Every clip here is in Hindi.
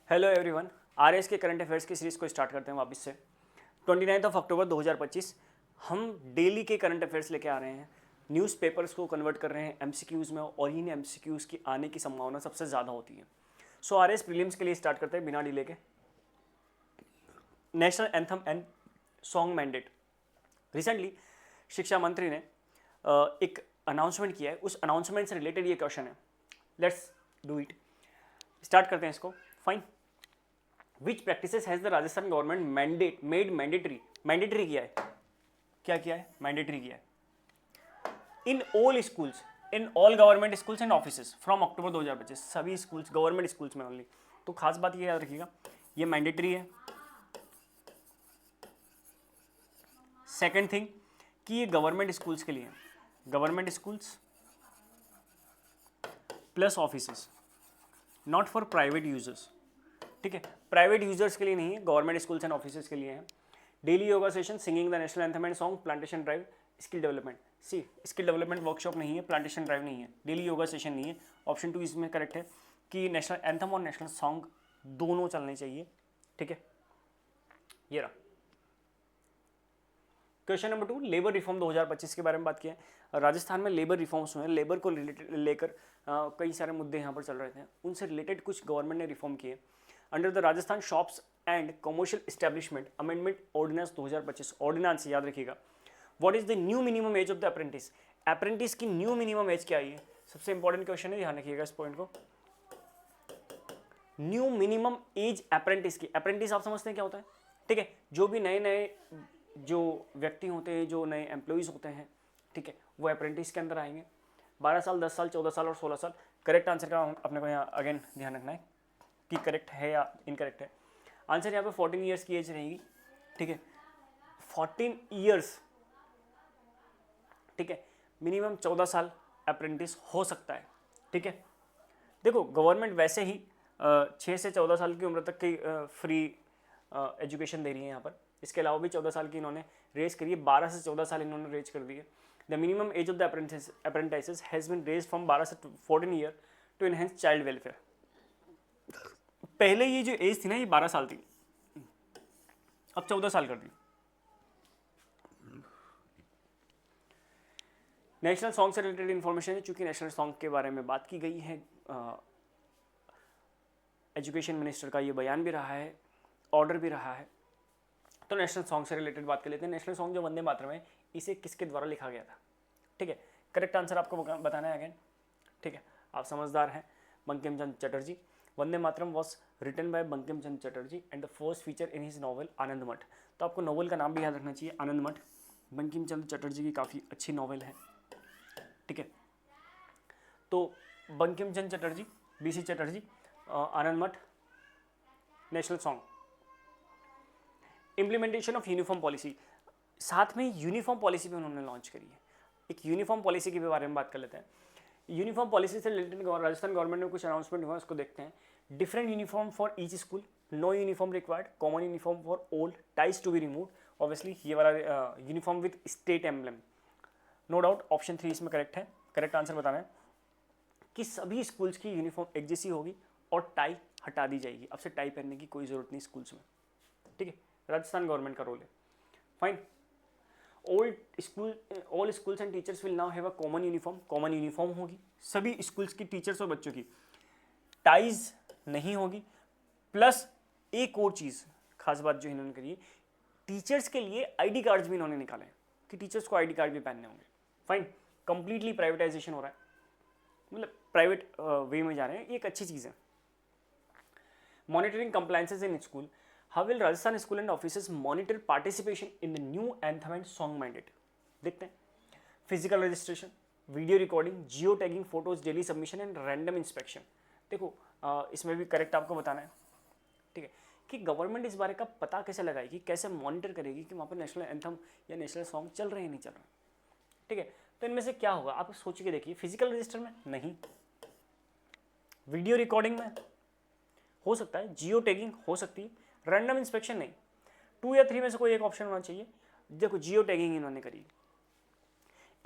हेलो एवरीवन, आरएस के करंट अफेयर्स की सीरीज़ को स्टार्ट करते हैं वापस से। 29 अक्टूबर 2025 हम डेली के करंट अफेयर्स लेके आ रहे हैं। न्यूज़पेपर्स को कन्वर्ट कर रहे हैं एमसीक्यूज़ में और इन एमसीक्यूज़ की आने की संभावना सबसे ज़्यादा होती है। सो आरएस प्रीलिम्स के लिए स्टार्ट करते हैं बिना डिले के। National anthem and song mandate. Recently शिक्षा मंत्री ने एक अनाउंसमेंट किया है, उस अनाउंसमेंट से रिलेटेड ये क्वेश्चन है। Let's do it. स्टार्ट करते हैं इसको। Fine. Which practices has the Rajasthan government made mandatory किया है? क्या किया है? मैंडेटरी किया है in all schools, in all government schools and offices from October 2025। सभी स्कूल्स, गवर्नमेंट स्कूल्स में ओनली। तो खास बात ये याद रखिएगा, ये मैंडेटरी है। सेकेंड थिंग कि ये गवर्नमेंट स्कूल्स के लिए है, government schools plus offices, not for private users. ठीक है, प्राइवेट यूजर्स के लिए नहीं है, गवर्नमेंट स्कूल्स एंड ऑफिसेस के लिए है। Daily yoga session, singing the national anthem and song, plantation drive, skill development. C skill development workshop नहीं है, प्लांटेशन ड्राइव नहीं है, डेली योगा सेशन नहीं है। ऑप्शन 2 इसमें करेक्ट है कि नेशनल एंथम और नेशनल सॉन्ग दोनों चलने चाहिए। ठीक है, ये रहा क्वेश्चन नंबर 2। लेबर रिफॉर्म 2025 के बारे में बात किया है। राजस्थान में लेबर रिफॉर्म्स हुए हैं, लेबर को लेकर कई सारे मुद्दे यहाँ पर चल रहे थे, उनसे रिलेटेड कुछ गवर्नमेंट ने रिफॉर्म किए। Under the Rajasthan shops and commercial establishment amendment ordinance 2025, ordinance याद रखिएगा। What is the new minimum age of the apprentice? Apprentice की न्यू मिनिमम एज क्या है? सबसे इंपॉर्टेंट क्वेश्चन है, ध्यान रखिएगा इस पॉइंट को। न्यू मिनिमम एज अप्रेंटिस की, अप्रेंटिस आप समझते हैं क्या होता है? ठीक है, जो भी नए नए जो व्यक्ति होते हैं, जो नए एम्प्लॉइज होते हैं, ठीक है, वो अप्रेंटिस के अंदर आएंगे। 12 साल, 10 साल, 14 साल और 16 साल। करेक्ट आंसर का अपने को यहाँ अगेन ध्यान रखना है कि करेक्ट है या इनकरेक्ट है। आंसर यहाँ पे 14 ईयर्स की एज रहेगी। ठीक है, 14 ईयर्स। ठीक है, मिनिमम 14 साल अप्रेंटिस हो सकता है। ठीक है, देखो गवर्नमेंट वैसे ही 6 से 14 साल की उम्र तक की फ्री एजुकेशन दे रही है यहाँ पर। इसके अलावा भी 14 साल की इन्होंने रेज करी है, 12 से 14 साल इन्होंने रेज कर दी है। The minimum age of the apprentices has been raise from 12 से 14 year to enhance child welfare. पहले ये जो एज थी ना, ये 12 साल थी, अब 14 साल कर दी। नेशनल सॉन्ग से रिलेटेड इन्फॉर्मेशन है, चूंकि नेशनल सॉन्ग के बारे में बात की गई है, एजुकेशन मिनिस्टर का ये बयान भी रहा है, ऑर्डर भी रहा है, तो नेशनल सॉन्ग से रिलेटेड बात कर लेते हैं। नेशनल सॉन्ग जो वंदे मातरम है, इसे किसके द्वारा लिखा गया था? ठीक है, करेक्ट आंसर आपको बताना है अगेन। ठीक है, आप समझदार हैं। Bankim Chandra Chatterjee. Vande Mataram was written by Bankim Chandra Chatterjee and the first feature in his novel Anand Math. तो आपको नॉवल का नाम भी याद रखना चाहिए, आनंद मठ। बंकिम चंद्र चटर्जी की काफ़ी अच्छी नॉवल है। ठीक है, तो बंकिम चंद्र चटर्जी, बीसी चटर्जी, आनंद मठ, national song. Implementation of uniform policy, साथ में यूनिफॉर्म पॉलिसी भी उन्होंने लॉन्च करी है। एक यूनिफॉर्म पॉलिसी के बारे में बात कर लेते हैं। यूनिफॉर्म पॉलिसी से रिलेटेड राजस्थान गवर्नमेंट में कुछ अनाउंसमेंट हुआ, उसको देखते हैं। Different uniform for each school, no uniform required, common uniform for all, ties to be remove. Obviously ये वाला uniform with state emblem, no doubt option 3 इसमें करेक्ट है। करेक्ट आंसर बताना है कि सभी स्कूल्स की यूनिफॉर्म एक जैसी होगी और टाई हटा दी जाएगी। अब से टाई पहनने की कोई ज़रूरत नहीं स्कूल्स में। ठीक है, राजस्थान गवर्नमेंट का रोल है। Fine. All schools and teachers will now have a common uniform, common uniform होगी सभी स्कूल्स की टीचर्स और बच्चों की, टाइज नहीं होगी। प्लस एक और चीज़ खास बात जो इन्होंने करी है, टीचर्स के लिए आईडी कार्ड्स भी इन्होंने निकाले हैं कि टीचर्स को आईडी कार्ड भी पहनने होंगे। फाइन। कंप्लीटली प्राइवेटाइजेशन हो रहा है, मतलब प्राइवेट वे में जा रहे हैं, ये एक अच्छी चीज़ है। Monitoring compliances in school, how will Rajasthan school and offices monitor participation in the new anthem and song mandate? देखते हैं। Physical registration, video recording, geo tagging, photos, daily submission and random inspection. देखो इसमें भी करेक्ट आपको बताना है। ठीक है, कि गवर्नमेंट इस बारे का पता कैसे लगाएगी, कैसे मॉनिटर करेगी कि वहाँ पर नेशनल एंथम या नेशनल सॉन्ग चल रहे हैं नहीं चल रहे। ठीक है, तो इनमें से क्या होगा आप सोच के देखिए। फिजिकल रजिस्टर में नहीं, वीडियो रिकॉर्डिंग में हो सकता है, जियो टैगिंग हो सकती है, रैंडम इंस्पेक्शन नहीं। 2 या 3 में से कोई एक ऑप्शन होना चाहिए। देखो जियो टैगिंग इन्होंने करी।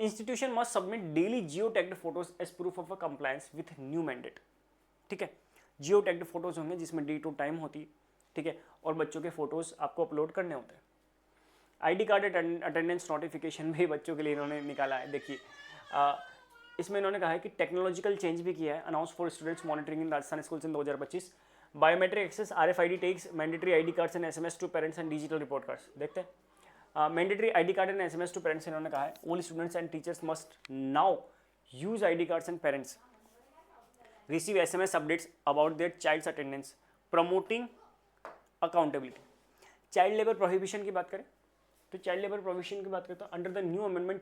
Institution must submit daily geo tagged photos as proof of a compliance with new mandate. ठीक है, जियो टैग्ड फोटोज़ होंगे जिसमें डे टू टाइम होती है, ठीक है, और बच्चों के फोटोज़ आपको अपलोड करने होते हैं। आईडी कार्ड अटेंडेंस नोटिफिकेशन भी बच्चों के लिए इन्होंने निकाला है। देखिए इसमें इन्होंने कहा है कि टेक्नोलॉजिकल चेंज भी किया है, announce for students monitoring in Rajasthan schools in 2025। Biometric access, RFID tags mandatory ID cards and SMS to parents and digital report cards. देखते हैं mandatory ID card and SMS to parents इन्होंने कहा है all students and teachers must now use ID cards and parents receive SMS updates about their child's attendance promoting accountability. Child labour prohibition की बात करें तो चाइल्ड लेबर प्रोविजन की बात करें तो under the new amendment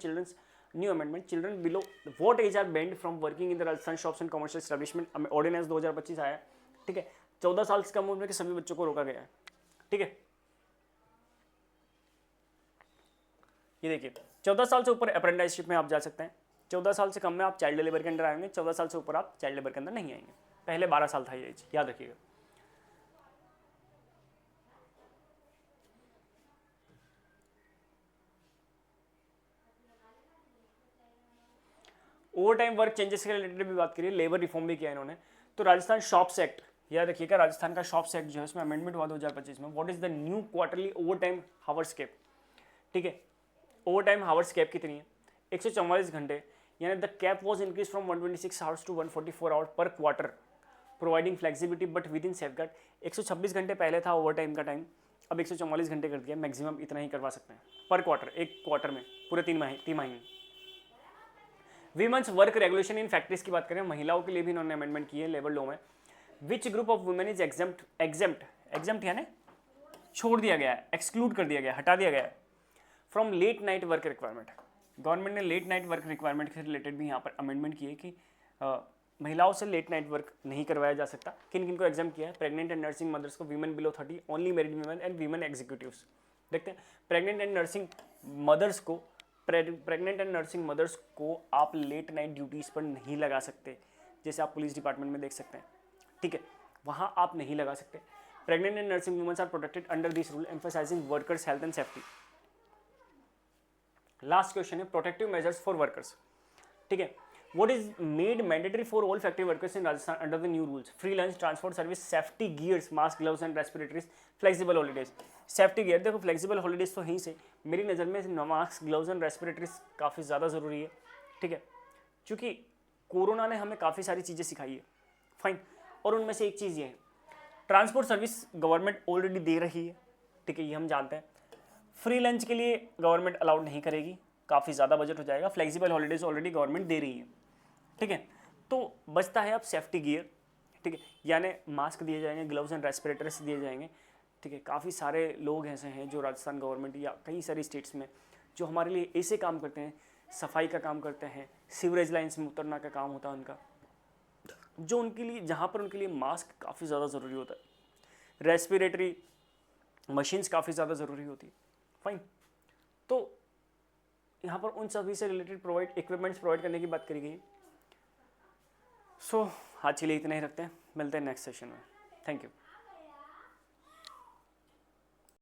children below what age are banned from working in the Rajasthan shops and commercial establishment ordinance 2025 आया है, ठीक है। 14 साल से कम उम्र के सभी बच्चों को रोका गया है, ठीक है। ये देखिए 14 साल से ऊपर अप्रेंटिसशिप में आप जा सकते हैं, 14 साल से कम में आप चाइल्ड लेबर के अंदर आएंगे, 14 साल से ऊपर आप चाइल्ड लेबर के अंदर नहीं आएंगे। पहले 12 साल था ये एज, याद रखिएगा। ओवर टाइम वर्क चेंजेस के रिलेटेड भी बात करिए, लेबर रिफॉर्म भी किया इन्होंने। तो राजस्थान शॉप्स एक्ट, याद रखिएगा, राजस्थान का शॉप्स एक्ट जो है उसमें अमेंडमेंट हुआ 2025 में। What is the new quarterly over time hours cap, ठीक है। ओवर टाइम हावर्स कैप कितनी है? 144 घंटे, यानी the cap was increase from 126 hours to 144 hours per quarter, providing flexibility but within safeguard. 126 घंटे पहले था ओवर टाइम का टाइम, अब 144 घंटे कर दिया, मैक्सिमम इतना ही करवा सकते हैं पर क्वार्टर, एक क्वार्टर में, पूरे 3 महीने। Women's work regulation in factories की बात करें, महिलाओं के लिए भी इन्होंने अमेंडमेंट की है लेबर लॉ में। Which group of women is exempt यानी छोड़ दिया गया है, एक्सक्लूड कर दिया गया, हटा दिया गया है from late night work requirement. Government ने लेट नाइट वर्क रिक्वायरमेंट से रिलेटेड भी यहाँ पर अमेंडमेंट की है कि महिलाओं से लेट नाइट वर्क नहीं करवाया जा सकता। किन किन को एग्जाम किया है? प्रेग्नेंट एंड नर्सिंग मदर्स को, women below 30, only married women and women executives. देखते हैं, प्रेग्नेंट एंड नर्सिंग मदर्स को आप लेट नाइट ड्यूटीज़ पर नहीं लगा सकते, जैसे आप पुलिस डिपार्टमेंट में देख सकते हैं, ठीक है, वहाँ आप नहीं लगा सकते। Pregnant and nursing womens are protected under this rule, emphasizing workers health and safety. Last question है प्रोटेक्टिव मेजर्स फॉर वर्कर्स, ठीक है। What is made mandatory for all factory workers in Rajasthan under the new rules? Free lunch, transport service, safety gears, mask, gloves and respiratories, flexible holidays. Safety gear, देखो flexible holidays तो यहीं से मेरी नज़र में मास्क, ग्लव्स एंड रेस्पिरेटरीज काफ़ी ज़्यादा ज़रूरी है, ठीक है, क्योंकि कोरोना ने हमें काफ़ी सारी चीज़ें सिखाई है, फाइन। और उनमें से एक चीज़ ये है, ट्रांसपोर्ट सर्विस गवर्नमेंट ऑलरेडी दे रही है, ठीक है, ये हम जानते हैं। फ्री लंच के लिए गवर्नमेंट अलाउड नहीं करेगी, काफ़ी ज़्यादा बजट हो जाएगा। फ्लेक्सिबल हॉलीडेज ऑलरेडी गवर्नमेंट दे रही है, ठीक है। तो बचता है अब सेफ्टी गियर, ठीक है, यानी मास्क दिए जाएंगे, ग्लव्स एंड रेस्पिरेटर्स दिए जाएंगे, ठीक है। काफ़ी सारे लोग ऐसे हैं जो राजस्थान गवर्नमेंट या कई सारी स्टेट्स में जो हमारे लिए ऐसे काम करते हैं, सफाई का काम करते हैं, सीवरेज लाइन्स में उतरना का काम होता है उनका, जो उनके लिए, जहाँ पर उनके लिए मास्क काफ़ी ज़्यादा ज़रूरी होता है, रेस्पिरेटरी मशीन्स काफ़ी ज़्यादा ज़रूरी होती है, फाइन। तो यहाँ पर उन सभी से रिलेटेड इक्विपमेंट्स प्रोवाइड करने की बात करी गई। सो आज के लिए इतना ही रखते हैं, मिलते हैं नेक्स्ट सेशन में। Thank you.